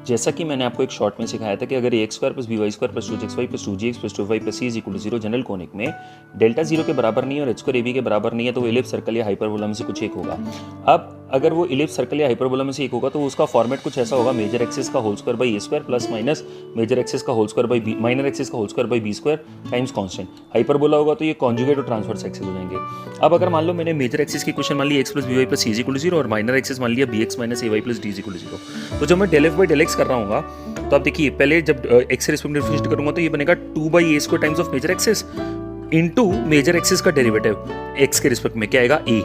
जैसा कि मैंने आपको एक शॉर्ट में सिखाया था कि अगर a x square plus B y square plus 2xy plus 2gx plus 2y plus c is equal to 0 general conic में डेल्टा 0 के बराबर नहीं है और एच स्क्वायर ए बी के बराबर नहीं है तो वो इलिप्स सर्कल या हाइपरबोला में से कुछ एक होगा। अब अगर वो इलिप्स सर्कल या हाइपरबोला में से एक होगा तो उसका फॉर्मेट कुछ ऐसा होगा, मेजर एक्सिस का whole square by A square plus minus major axis का whole square by B minor axis का whole square by B square times constant. Hyperbola होगा तो ये कॉन्जुगेट और ट्रांसवर्स एक्सिस हो जाएंगे। अब अगर मान लो मैंने मेजर एक्सिस की इक्वेशन मान ली X plus B Y plus C is equal to 0 और माइनर एक्सिस मान लिया B X minus A Y plus D is equal to 0, तो जब मैं del F by del X कर रहा हूँ तो आप देखिए पहले जब एक्स के रिस्पेक्ट में डिफरेंशिएट करूंगा तो ये बनेगा 2 by A square times of major axis into major axis का डेरिवेटिव एक्स के रिस्पेक्ट में क्या आएगा A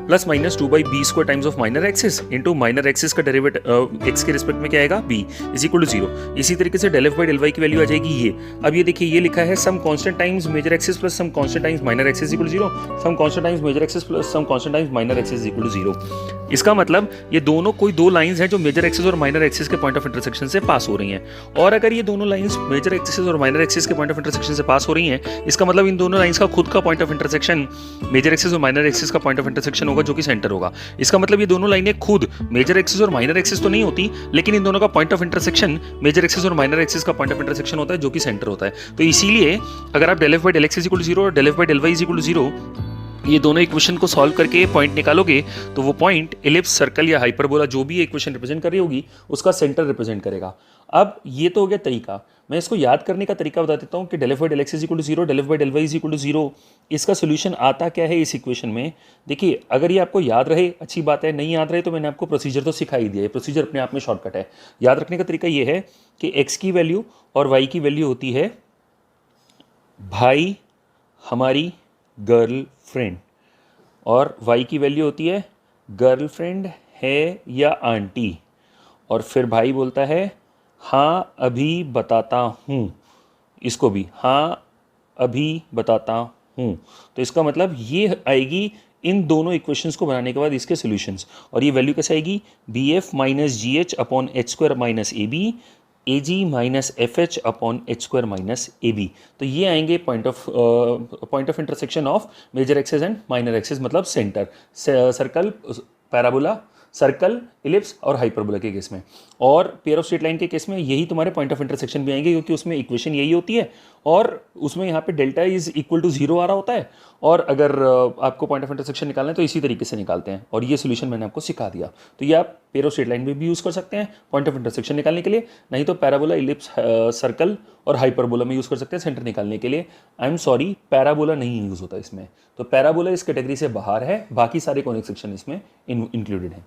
plus minus 2 by B square times of minor axis into minor axis का डेरिवेटिव एक्स के रिस्पेक्ट में क्या आएगा बी इज इक्वल टू 0। इसी तरीके से del F by del Y की वैल्यू आ जाएगी ये। अब ये देखिए ये लिखा है some constant times major axis plus some constant times minor axis equal to 0, some constant times major axis plus some constant times minor axis equal to 0। इसका मतलब ये दोनों कोई दो लाइंस हैं जो मेजर एक्सिस और माइनर एक्सिस के पॉइंट ऑफ इंटरसेक्शन से पास हो रही हैं, और अगर ये दोनों लाइंस मेजर एक्सिस और माइनर एक्सिस के पॉइंट ऑफ इंटरसेक्शन से पास हो रही हैं इसका मतलब इन दोनों लाइंस का खुद का point of intersection major axis और माइनर एक्सिस का पॉइंट ऑफ इंटरसेक्शन होगा जो कि सेंटर होगा। इसका मतलब ये दोनों लाइनें खुद मेजर एक्सिस और माइनर एक्सिस तो नहीं होती लेकिन इन दोनों का point of intersection major axis और माइनर एक्सिस का पॉइंट ऑफ इंटरसेक्शन होता है जो कि सेंटर होता है। तो इसीलिए अगर आप del F by del X is equal to 0 और del F by del Y is equal to 0 ये दोनों इक्वेशन को सॉल्व करके पॉइंट निकालोगे तो वो पॉइंट इलिप्स सर्कल या हाइपरबोला जो भी इक्वेशन रिप्रेजेंट कर रही होगी उसका सेंटर रिप्रेजेंट करेगा। अब ये तो हो गया तरीका, मैं इसको याद करने का तरीका बता देता हूँ कि del F by del X is equal to 0 del F by del Y is equal to 0 इसका सोल्यूशन आता क्या है इस इक्वेशन में। देखिए अगर ये आपको याद रहे अच्छी बात है, नहीं याद रहे तो मैंने आपको प्रोसीजर तो सिखा ही दिया है, प्रोसीजर अपने आप में शॉर्टकट है। याद रखने का तरीका ये है कि एक्स की वैल्यू और वाई की वैल्यू होती है भाई हमारी गर्ल फ्रेंड और y की वैल्यू होती है गर्लफ्रेंड है या आंटी, और फिर भाई बोलता है हाँ अभी बताता हूँ, इसको भी हाँ अभी बताता हूँ। तो इसका मतलब ये आएगी इन दोनों इक्वेशंस को बनाने के बाद इसके सॉल्यूशंस, और ये वैल्यू कैसे आएगी B F minus G H upon H square minus A B A G minus F H upon H square minus A B. तो ये आएंगे point of intersection of major axis and minor axis, मतलब centre circle parabola circle ellipse और hyperbola के case में, और pair of straight line के case में यही तुम्हारे पॉइंट ऑफ इंटरसेक्शन भी आएंगे क्योंकि उसमें इक्वेशन यही होती है और उसमें यहाँ पे डेल्टा इज इक्वल टू 0 आ रहा होता है, और अगर आपको पॉइंट ऑफ इंटरसेक्शन निकालना है तो इसी तरीके से निकालते हैं, और ये सोल्यूशन मैंने आपको सिखा दिया। तो ये आप पेयर ऑफ स्ट्रेट लाइन में भी यूज़ कर सकते हैं पॉइंट ऑफ इंटरसेक्शन निकालने के लिए, नहीं तो पैराबोला इलिप्स सर्कल और हाइपरबोला में यूज़ कर सकते हैं सेंटर निकालने के लिए। आई एम सॉरी पैराबोला नहीं यूज़ होता इसमें, तो पैराबोला इस कैटेगरी से बाहर है, बाकी सारे कॉनिक सेक्शन इसमें इंक्लूडेड हैं।